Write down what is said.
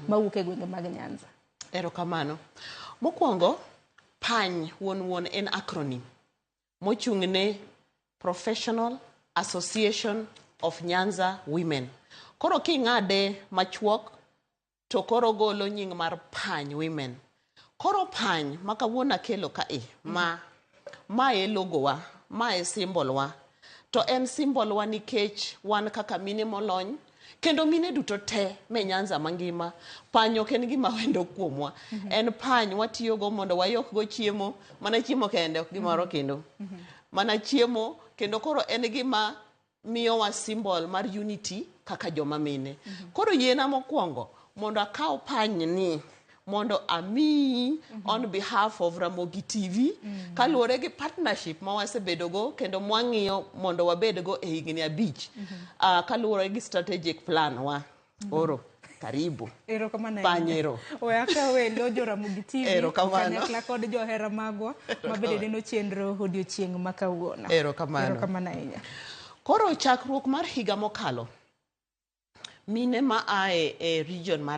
mawuok e gwenge mag Nyanza. Erokamano. Mokwongo, pany wuon en acronym mochung'ne Professional Association of Nyanza Women. Koro king'ade machuok to koro golo nying mar pany women. Koro pany ma kawuono akelo kae ma e logowa, ma e symbolwa. To en symbolwa nikech wan kaka mine molony kendo mine duto te me Nyanza mangima. Pany ok en gima wendo kuomwa. En pany watiyogo mondo wayok go chiemo, mana chiemo kende ok gimoro kendo. Mana chiemo kendo koro en gima miyowa symbol mar unity kaka joma mine. Koro yiena mokwongo mondo akaw pany ni mondo amii on behalf of Ramogi TV kaluwore gi partnership ma wasebedogo kendo mwang'iyo mondo wabedgo e higni 5 kaluwore gi strategic plan wa. Oro karibu. Erokamano. Panyero. Oyaka wendo jo Ramogi TV. Erokamano. Kanyakla kod johera magwa mabende neno chenro odiochieng' ma kawuono. Erokamano ahinya. Koro chakruok mar higa mokalo mine ma ae e region mar